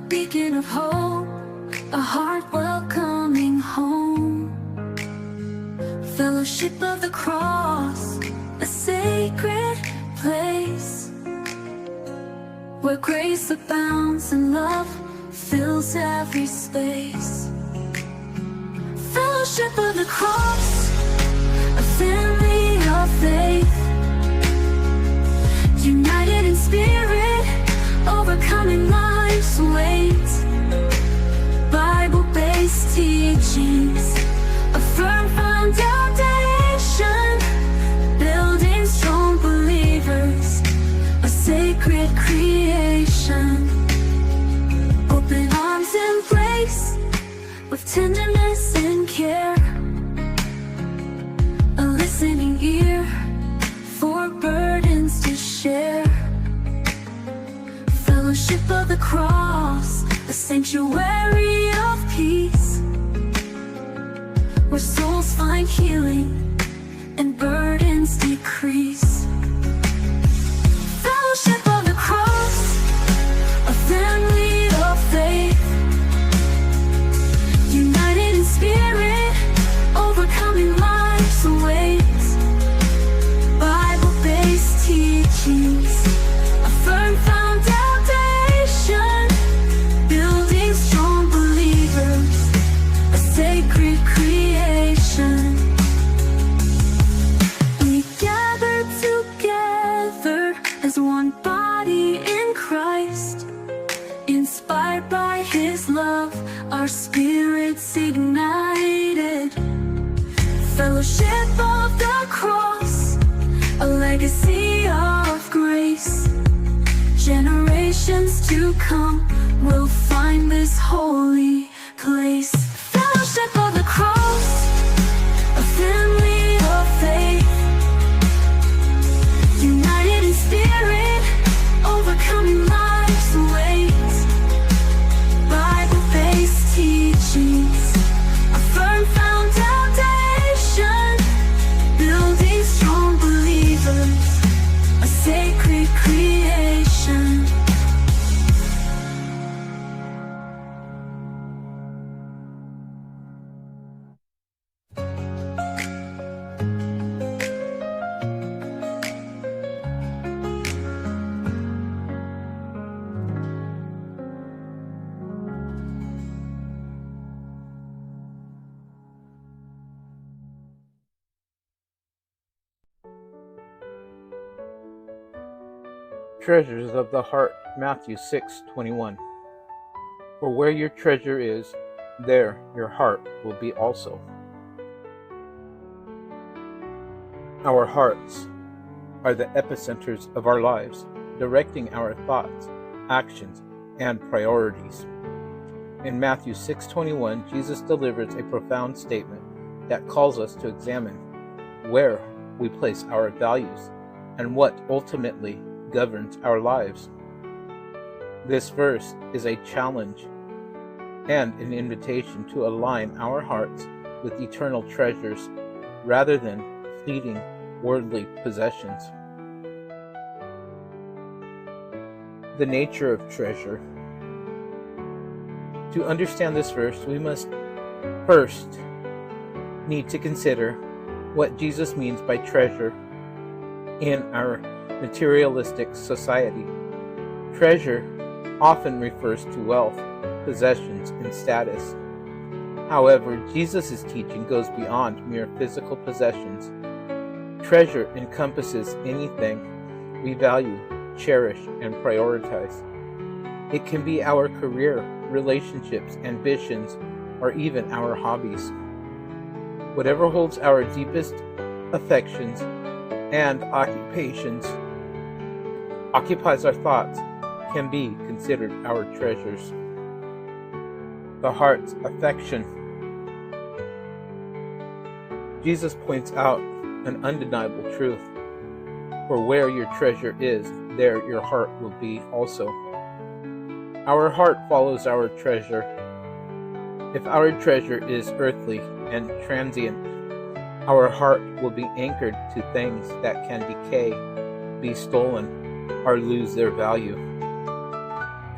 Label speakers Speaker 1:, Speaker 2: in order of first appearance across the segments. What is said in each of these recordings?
Speaker 1: beacon of hope, a heart welcoming home. Fellowship of the cross, a sacred place, where grace abounds and love fills every space. Fellowship of the cross, a family of faith, united in spirit, overcoming life's weight. Bible-based teachings, a firm foundation, building strong believers, a sacred creation. Open arms embrace with tenderness and care, a listening ear for burdens to share. Fellowship of the cross, a sanctuary of peace, where souls find healing and burdens decrease. Fellowship of the cross, a family of faith, united in spirit, overcoming life's weight. Bible-based teachings, a firm foundation, building strong believers, a sacred creation. We gather together as one body in Christ, inspired by His love, our spirits ignited. Fellowship of the cross, a legacy of grace. Generations to come will find this holy place. Fellowship of the cross, a family of faith, united in spirit, overcoming life's weight. Bible-based teachings, a firm foundation, building strong believers, a sacred creation.
Speaker 2: Treasures of the heart, Matthew 6:21. For where your treasure is, there your heart will be also. Our hearts are the epicenters of our lives, directing our thoughts, actions, and priorities. In Matthew 6:21, Jesus delivers a profound statement that calls us to examine where we place our values and what ultimately governs our lives. This verse is a challenge and an invitation to align our hearts with eternal treasures rather than fleeting worldly possessions. The nature of treasure. To understand this verse, we must first need to consider what Jesus means by treasure in our materialistic society. Treasure often refers to wealth, possessions, and status. However, Jesus' teaching goes beyond mere physical possessions. Treasure encompasses anything we value, cherish, and prioritize. It can be our career, relationships, ambitions, or even our hobbies. Whatever holds our deepest affections and occupies our thoughts can be considered our treasures. The heart's affection. Jesus points out an undeniable truth. For where your treasure is, there your heart will be also. Our heart follows our treasure. If our treasure is earthly and transient, our heart will be anchored to things that can decay, be stolen, or lose their value.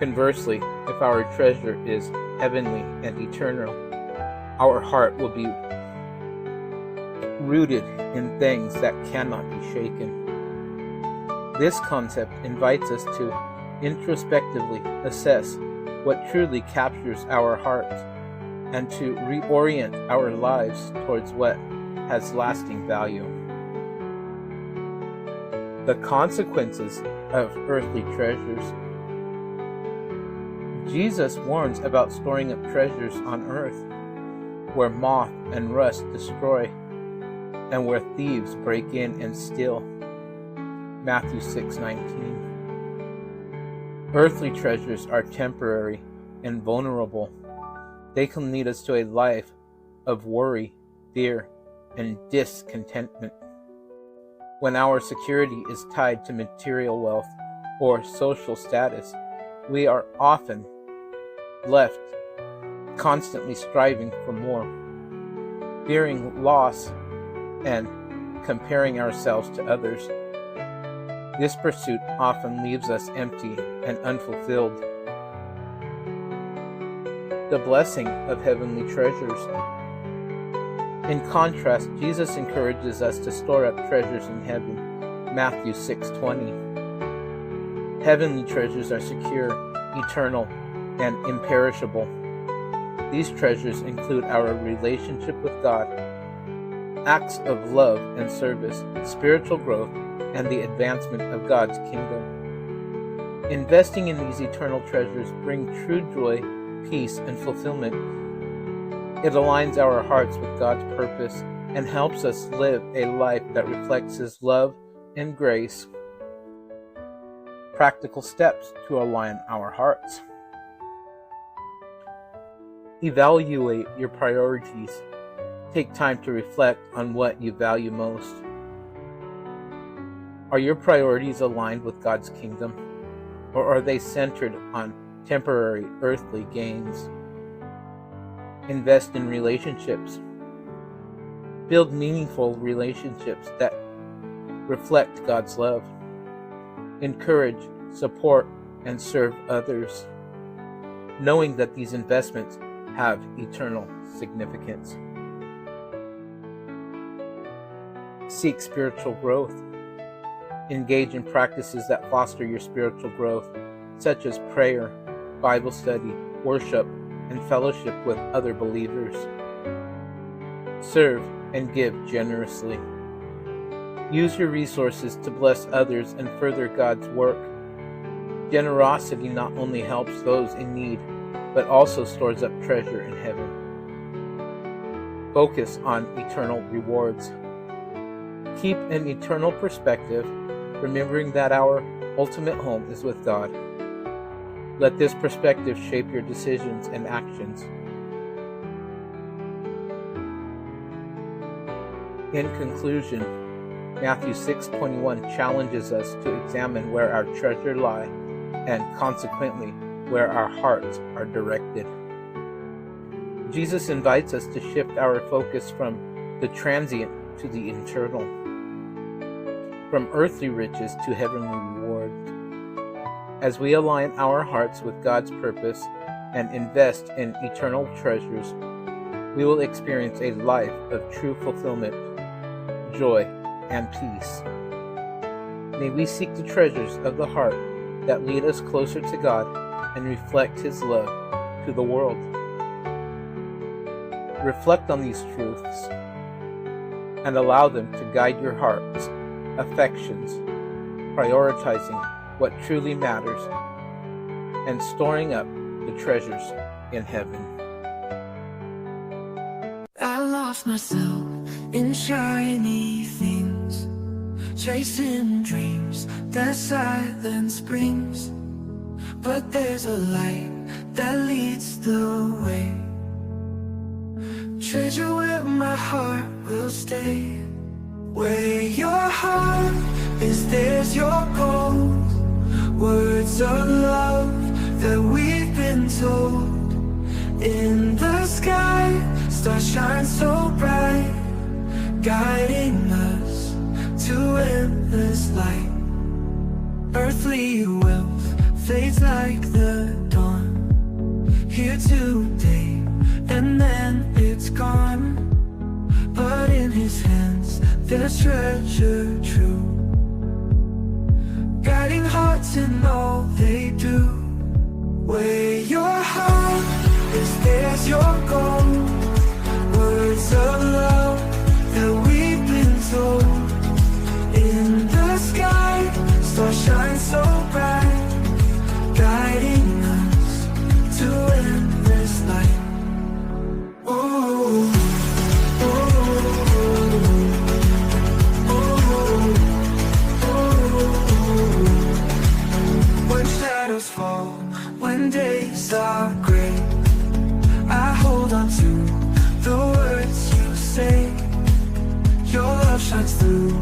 Speaker 2: Conversely, if if our treasure is heavenly and eternal, our heart will be rooted in things that cannot be shaken. This concept invites us to introspectively assess what truly captures our hearts and to reorient our lives towards what has lasting value. The consequences of earthly treasures. Jesus warns about storing up treasures on earth, where moth and rust destroy, and where thieves break in and steal. Matthew 6:19. Earthly treasures are temporary and vulnerable. They can lead us to a life of worry, fear, and discontentment. When our security is tied to material wealth or social status, we are often left constantly striving for more, fearing loss, and comparing ourselves to others. This pursuit often leaves us empty and unfulfilled. The blessing of heavenly treasures. In contrast, Jesus encourages us to store up treasures in heaven. Matthew 6:20. Heavenly treasures are secure, eternal, and imperishable. These treasures include our relationship with God, acts of love and service, spiritual growth, and the advancement of God's kingdom. Investing in these eternal treasures brings true joy, peace, and fulfillment. It aligns our hearts with God's purpose and helps us live a life that reflects His love and grace. Practical steps to align our hearts. Evaluate your priorities. Take time to reflect on what you value most. Are your priorities aligned with God's kingdom, or are they centered on temporary earthly gains? Invest in relationships. Build meaningful relationships that reflect God's love. Encourage, support, and serve others, knowing that these investments have eternal significance. Seek spiritual growth. Engage in practices that foster your spiritual growth, such as prayer, Bible study, worship, and fellowship with other believers. Serve and give generously. Use your resources to bless others and further God's work. Generosity not only helps those in need, but also stores up treasure in heaven. Focus on eternal rewards. Keep an eternal perspective, remembering that our ultimate home is with God. Let this perspective shape your decisions and actions. In conclusion, Matthew 6:21 challenges us to examine where our treasure lie and consequently where our hearts are directed. Jesus invites us to shift our focus from the transient to the eternal, from earthly riches to heavenly rewards. As we align our hearts with God's purpose and invest in eternal treasures, we will experience a life of true fulfillment, joy, and peace. May we seek the treasures of the heart that lead us closer to God and reflect His love to the world. Reflect on these truths and allow them to guide your heart's affections, prioritizing what truly matters and storing up the treasures in heaven.
Speaker 1: I lost myself in shiny things, chasing dreams that silence brings. But there's a light that leads the way, treasure where my heart will stay. Where your heart is, there's your gold. Words of love that we've been told. In the sky, stars shine so bright, guiding us to endless light. Earthly wealth fades like the dawn, here today, and then it's gone. But in his hands there's treasure true, guiding hearts in all they do. Where your heart is, there's your goal. Words of love that we've been told. In the sky, stars shine so bright, guiding us to endless light. Oh, when shadows fall, when days are gray, I hold on to the words you say. Your love shines through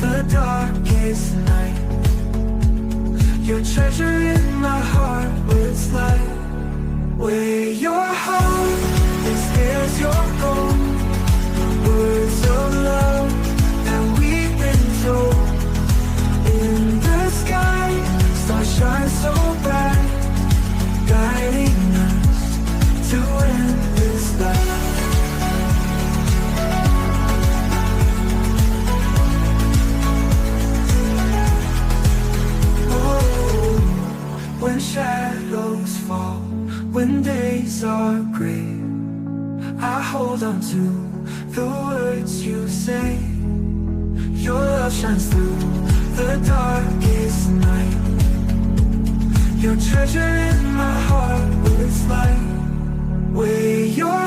Speaker 1: the darkest night. Your treasure in my heart, words light. Where your heart is, there's your goal. Words of love that we've been told. In the sky, stars shine so bright, guiding us to endless light. When shadows fall, when days are gray, I hold on to the words you say. Your love shines through the darkest night. Your treasure in my heart, words light. Where your